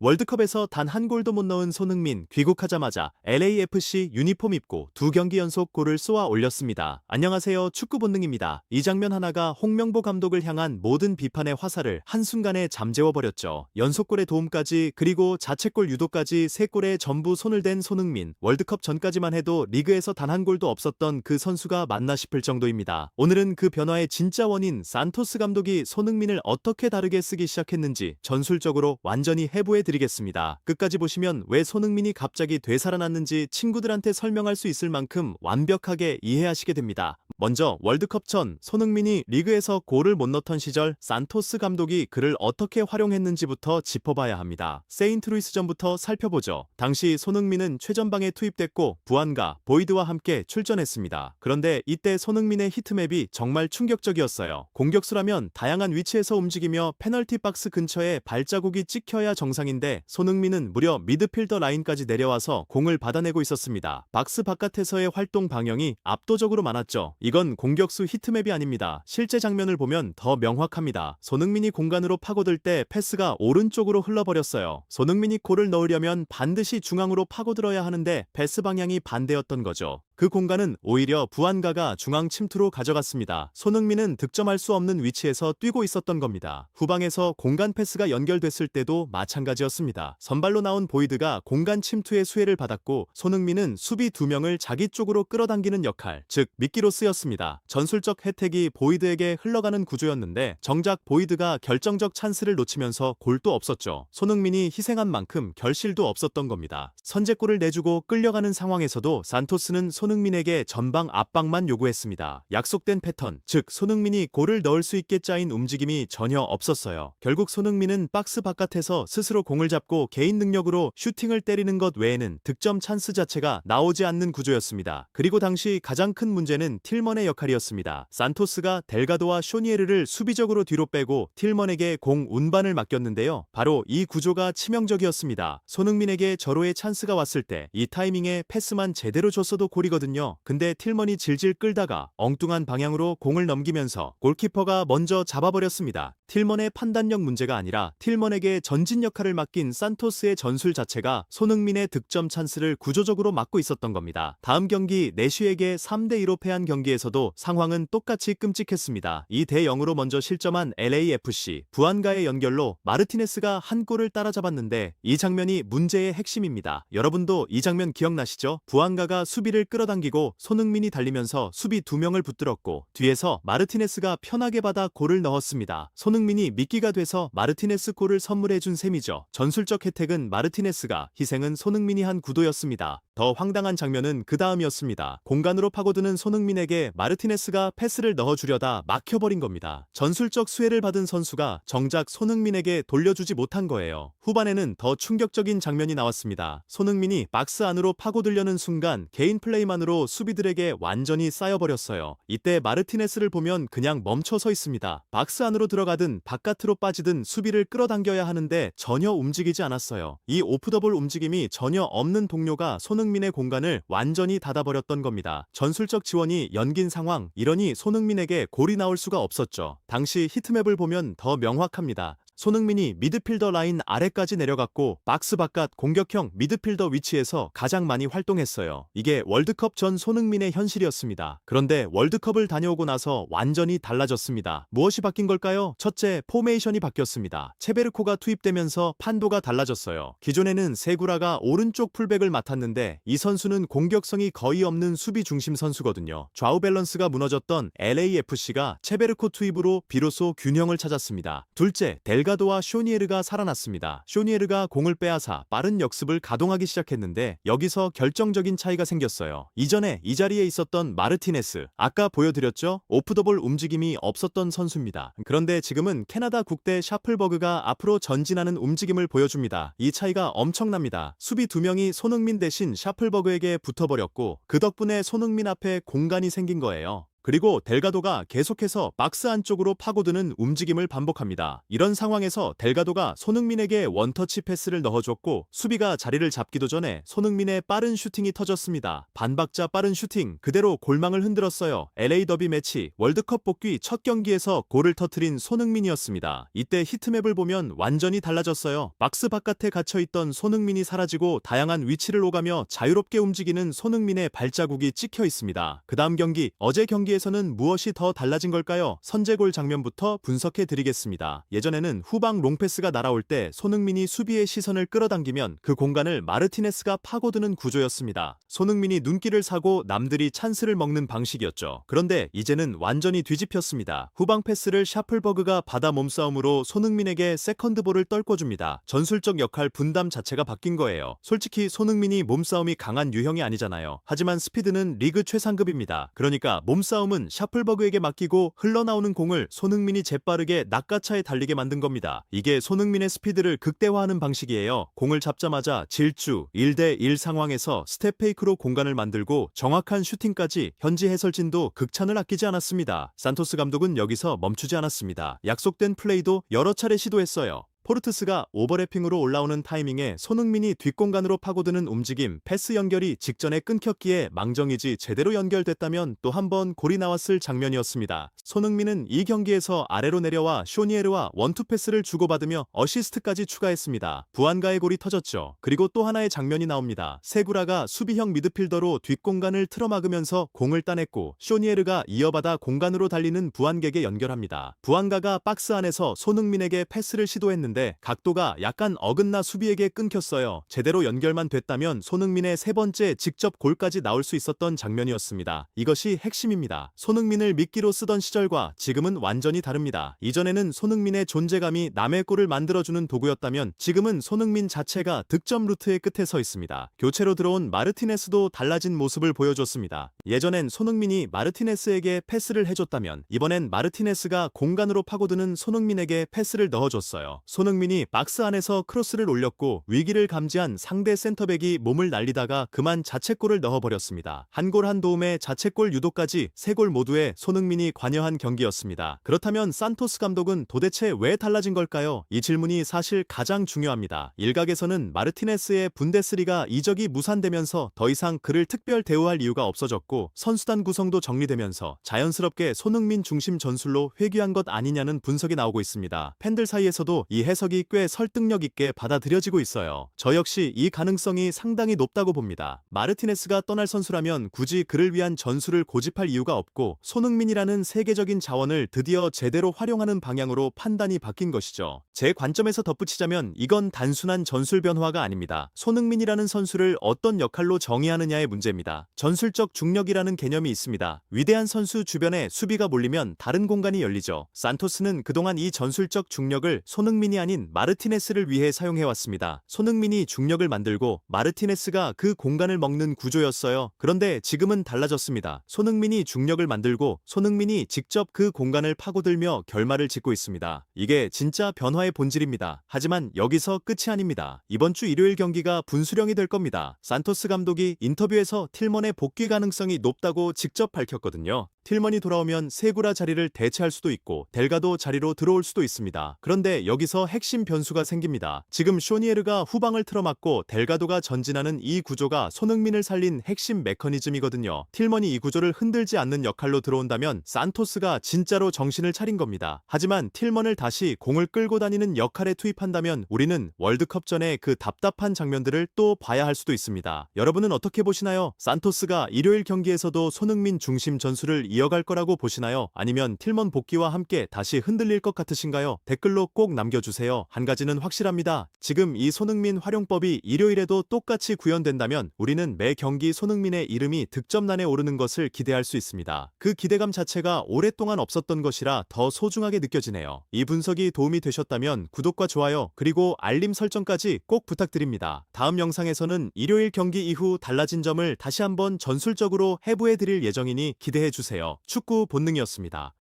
월드컵에서 단 한 골도 못 넣은 손흥민, 귀국하자마자 LAFC 유니폼 입고 2경기 연속 골을 쏘아 올렸습니다. 안녕하세요, 축구 본능입니다. 이 장면 하나가 홍명보 감독을 향한 모든 비판의 화살을 한순간에 잠재워버렸죠. 연속골의 도움까지, 그리고 자책골 유도까지 3골에 전부 손을 댄 손흥민. 월드컵 전까지만 해도 리그에서 단 한 골도 없었던 그 선수가 맞나 싶을 정도입니다. 오늘은 그 변화의 진짜 원인 산토스 감독이 손흥민을 어떻게 다르게 쓰기 시작했는지 전술적으로 완전히 해부해 드리겠습니다. 끝까지 보시면 왜 손흥민이 갑자기 되살아났는지 친구들한테 설명할 수 있을 만큼 완벽하게 이해하시게 됩니다. 먼저 월드컵 전 손흥민이 리그에서 골을 못 넣던 시절 산토스 감독이 그를 어떻게 활용했는지부터 짚어봐야 합니다. 세인트루이스전부터 살펴보죠. 당시 손흥민은 최전방에 투입됐고 부안과 보이드와 함께 출전했습니다. 그런데 이때 손흥민의 히트맵이 정말 충격적이었어요. 공격수라면 다양한 위치에서 움직이며 페널티 박스 근처에 발자국이 찍혀야 정상인데 손흥민은 무려 미드필더 라인까지 내려와서 공을 받아내고 있었습니다. 박스 바깥에서의 활동 방향이 압도적으로 많았죠. 이건 공격수 히트맵이 아닙니다. 실제 장면을 보면 더 명확합니다. 손흥민이 공간으로 파고들 때 패스가 오른쪽으로 흘러버렸어요. 손흥민이 골을 넣으려면 반드시 중앙으로 파고들어야 하는데 패스 방향이 반대였던 거죠. 그 공간은 오히려 부안가가 중앙 침투로 가져갔습니다. 손흥민은 득점할 수 없는 위치에서 뛰고 있었던 겁니다. 후방에서 공간 패스가 연결됐을 때도 마찬가지였습니다. 선발로 나온 보이드가 공간 침투의 수혜를 받았고 손흥민은 수비 2명을 자기 쪽으로 끌어당기는 역할, 즉 미끼로 쓰였습니다. 전술적 혜택이 보이드에게 흘러가는 구조였는데 정작 보이드가 결정적 찬스를 놓치면서 골도 없었죠. 손흥민이 희생한 만큼 결실도 없었던 겁니다. 선제골을 내주고 끌려가는 상황에서도 산토스는 손흥민에게 전방 압박만 요구했습니다. 약속된 패턴, 즉 손흥민이 골을 넣을 수 있게 짜인 움직임이 전혀 없었어요. 결국 손흥민은 박스 바깥에서 스스로 공을 잡고 개인 능력으로 슈팅을 때리는 것 외에는 득점 찬스 자체가 나오지 않는 구조였습니다. 그리고 당시 가장 큰 문제는 틸먼의 역할이었습니다. 산토스가 델가도와 쇼니에르를 수비적으로 뒤로 빼고 틸먼에게 공 운반을 맡겼는데요. 바로 이 구조가 치명적이었습니다. 손흥민에게 절호의 찬스가 왔을 때 이 타이밍에 패스만 제대로 줬어도 골이거든요. 근데 틸먼이 질질 끌다가 엉뚱한 방향으로 공을 넘기면서 골키퍼가 먼저 잡아버렸습니다. 틸먼의 판단력 문제가 아니라 틸먼에게 전진 역할을 맡긴 산토스의 전술 자체가 손흥민의 득점 찬스를 구조적으로 막고 있었던 겁니다. 다음 경기 내쉬에게 3대2로 패한 경기에서도 상황은 똑같이 끔찍했습니다. 2대0으로 먼저 실점한 LAFC, 부안가의 연결로 마르티네스가 한 골을 따라잡았는데 이 장면이 문제의 핵심입니다. 여러분도 이 장면 기억나시죠? 부안가가 수비를 끌어당기고 손흥민이 달리면서 수비 2명을 붙들었고 뒤에서 마르티네스가 편하게 받아 골을 넣었습니다. 손흥민이 미끼가 돼서 마르티네스 골을 선물해준 셈이죠. 전술적 혜택은 마르티네스가, 희생은 손흥민이 한 구도였습니다. 더 황당한 장면은 그 다음이었습니다. 공간으로 파고드는 손흥민에게 마르티네스가 패스를 넣어주려다 막혀버린 겁니다. 전술적 수혜를 받은 선수가 정작 손흥민에게 돌려주지 못한 거예요. 후반에는 더 충격적인 장면이 나왔습니다. 손흥민이 박스 안으로 파고들려는 순간 개인 플레이만으로 수비들에게 완전히 쌓여버렸어요. 이때 마르티네스를 보면 그냥 멈춰 서 있습니다. 박스 안으로 들어가든 바깥으로 빠지든 수비를 끌어당겨야 하는데 전혀 움직이지 않았어요. 이 오프더볼 움직임이 전혀 없는 동료가 손흥민의 공간을 완전히 닫아버렸던 겁니다. 전술적 지원이 연긴 상황, 이러니 손흥민에게 골이 나올 수가 없었죠. 당시 히트맵을 보면 더 명확합니다. 손흥민이 미드필더 라인 아래까지 내려갔고 박스 바깥 공격형 미드필더 위치에서 가장 많이 활동했어요. 이게 월드컵 전 손흥민의 현실이었습니다. 그런데 월드컵을 다녀오고 나서 완전히 달라졌습니다. 무엇이 바뀐 걸까요? 첫째, 포메이션이 바뀌었습니다. 체베르코가 투입되면서 판도가 달라졌어요. 기존에는 세구라가 오른쪽 풀백을 맡았는데 이 선수는 공격성이 거의 없는 수비 중심 선수거든요. 좌우 밸런스가 무너졌던 LAFC가 체베르코 투입으로 비로소 균형을 찾았습니다. 둘째, 델가도와 쇼니에르가 살아났습니다. 쇼니에르가 공을 빼앗아 빠른 역습을 가동하기 시작했는데 여기서 결정적인 차이가 생겼어요. 이전에 이 자리에 있었던 마르티네스, 아까 보여드렸죠? 오프더볼 움직임이 없었던 선수입니다. 그런데 지금은 캐나다 국대 샤플버그가 앞으로 전진하는 움직임을 보여줍니다. 이 차이가 엄청납니다. 수비 2명이 손흥민 대신 샤플버그에게 붙어버렸고 그 덕분에 손흥민 앞에 공간이 생긴 거예요. 그리고 델가도가 계속해서 박스 안쪽으로 파고드는 움직임을 반복합니다. 이런 상황에서 델가도가 손흥민에게 원터치 패스를 넣어줬고 수비가 자리를 잡기도 전에 손흥민의 빠른 슈팅이 터졌습니다. 반박자 빠른 슈팅 그대로 골망을 흔들었어요. LA 더비 매치 월드컵 복귀 첫 경기에서 골을 터트린 손흥민이었습니다. 이때 히트맵을 보면 완전히 달라졌어요. 박스 바깥에 갇혀있던 손흥민이 사라지고 다양한 위치를 오가며 자유롭게 움직이는 손흥민의 발자국이 찍혀 있습니다. 그 다음 경기 어제 경기에서는 무엇이 더 달라진 걸까요? 선제골 장면부터 분석해 드리겠습니다. 예전에는 후방 롱패스가 날아올 때 손흥민이 수비의 시선을 끌어당기면 그 공간을 마르티네스가 파고드는 구조였습니다. 손흥민이 눈길을 사고 남들이 찬스를 먹는 방식이었죠. 그런데 이제는 완전히 뒤집혔습니다. 후방 패스를 샤플버그가 받아 몸싸움으로 손흥민에게 세컨드볼을 떨궈줍니다. 전술적 역할 분담 자체가 바뀐 거예요. 솔직히 손흥민이 몸싸움이 강한 유형이 아니잖아요. 하지만 스피드는 리그 최상급입니다. 그러니까 몸싸움은 샤플버그에게 맡기고 흘러나오는 공을 손흥민이 재빠르게 낚아차에 달리게 만든 겁니다. 이게 손흥민의 스피드를 극대화하는 방식이에요. 공을 잡자마자 질주 1대1 상황에서 스텝 페이크로 공간을 만들고 정확한 슈팅까지 현지 해설진도 극찬을 아끼지 않았습니다. 산토스 감독은 여기서 멈추지 않았습니다. 약속된 플레이도 여러 차례 시도했어요. 포르투스가 오버래핑으로 올라오는 타이밍에 손흥민이 뒷공간으로 파고드는 움직임, 패스 연결이 직전에 끊겼기에 망정이지 제대로 연결됐다면 또 한 번 골이 나왔을 장면이었습니다. 손흥민은 이 경기에서 아래로 내려와 쇼니에르와 원투 패스를 주고받으며 어시스트까지 추가했습니다. 부안가의 골이 터졌죠. 그리고 또 하나의 장면이 나옵니다. 세구라가 수비형 미드필더로 뒷공간을 틀어막으면서 공을 따냈고 쇼니에르가 이어받아 공간으로 달리는 부안객에 연결합니다. 부안가가 박스 안에서 손흥민에게 패스를 시도했는데 각도가 약간 어긋나 수비에게 끊겼어요. 제대로 연결만 됐다면 손흥민의 세 번째 직접 골까지 나올 수 있었던 장면이었습니다. 이것이 핵심입니다. 손흥민을 미끼로 쓰던 시절과 지금은 완전히 다릅니다. 이전에는 손흥민의 존재감이 남의 골을 만들어주는 도구였다면 지금은 손흥민 자체가 득점 루트의 끝에 서 있습니다. 교체로 들어온 마르티네스도 달라진 모습을 보여줬습니다. 예전엔 손흥민이 마르티네스에게 패스를 해줬다면 이번엔 마르티네스가 공간으로 파고드는 손흥민에게 패스를 넣어줬어요. 손흥민이 박스 안에서 크로스를 올렸고 위기를 감지한 상대 센터백이 몸을 날리다가 그만 자책골을 넣어버렸습니다. 한 골 한 도움에 자책골 유도까지 세 골 모두에 손흥민이 관여한 경기였습니다. 그렇다면 산토스 감독은 도대체 왜 달라진 걸까요? 이 질문이 사실 가장 중요합니다. 일각에서는 마르티네스의 분데스리가 이적이 무산되면서 더 이상 그를 특별 대우할 이유가 없어졌고 선수단 구성도 정리되면서 자연스럽게 손흥민 중심 전술로 회귀한 것 아니냐는 분석이 나오고 있습니다. 팬들 사이에서도 이 해석이 꽤 설득력 있게 받아들여지고 있어요. 저 역시 이 가능성이 상당히 높다고 봅니다. 마르티네스가 떠날 선수라면 굳이 그를 위한 전술을 고집할 이유가 없고 손흥민이라는 세계적인 자원을 드디어 제대로 활용하는 방향으로 판단이 바뀐 것이죠. 제 관점에서 덧붙이자면 이건 단순한 전술 변화가 아닙니다. 손흥민이라는 선수를 어떤 역할로 정의하느냐의 문제입니다. 전술적 중력이라는 개념이 있습니다. 위대한 선수 주변에 수비가 몰리면 다른 공간이 열리죠. 산토스는 그동안 이 전술적 중력을 손흥민이 아닌 마르티네스를 위해 사용해왔습니다. 손흥민이 중력을 만들고 마르티네스가 그 공간을 먹는 구조였어요. 그런데 지금은 달라졌습니다. 손흥민이 중력을 만들고 손흥민이 직접 그 공간을 파고들며 결말을 짓고 있습니다. 이게 진짜 변화의 본질입니다. 하지만 여기서 끝이 아닙니다. 이번 주 일요일 경기가 분수령이 될 겁니다. 산토스 감독이 인터뷰에서 틸먼의 복귀 가능성이 높다고 직접 밝혔거든요. 틸먼이 돌아오면 세구라 자리를 대체할 수도 있고 델가도 자리로 들어올 수도 있습니다. 그런데 여기서 핵심 변수가 생깁니다. 지금 쇼니에르가 후방을 틀어막고 델가도가 전진하는 이 구조가 손흥민을 살린 핵심 메커니즘이거든요. 틸먼이 이 구조를 흔들지 않는 역할로 들어온다면 산토스가 진짜로 정신을 차린 겁니다. 하지만 틸먼을 다시 공을 끌고 다니는 역할에 투입한다면 우리는 월드컵 전에 그 답답한 장면들을 또 봐야 할 수도 있습니다. 여러분은 어떻게 보시나요? 산토스가 일요일 경기에서도 손흥민 중심 전술을 이어갈 거라고 보시나요? 아니면 틸먼 복귀와 함께 다시 흔들릴 것 같으신가요? 댓글로 꼭 남겨주세요. 한 가지는 확실합니다. 지금 이 손흥민 활용법이 일요일에도 똑같이 구현된다면 우리는 매 경기 손흥민의 이름이 득점란에 오르는 것을 기대할 수 있습니다. 그 기대감 자체가 오랫동안 없었던 것이라 더 소중하게 느껴지네요. 이 분석이 도움이 되셨다면 구독과 좋아요 그리고 알림 설정까지 꼭 부탁드립니다. 다음 영상에서는 일요일 경기 이후 달라진 점을 다시 한번 전술적으로 해부해드릴 예정이니 기대해주세요. 축구 본능이었습니다.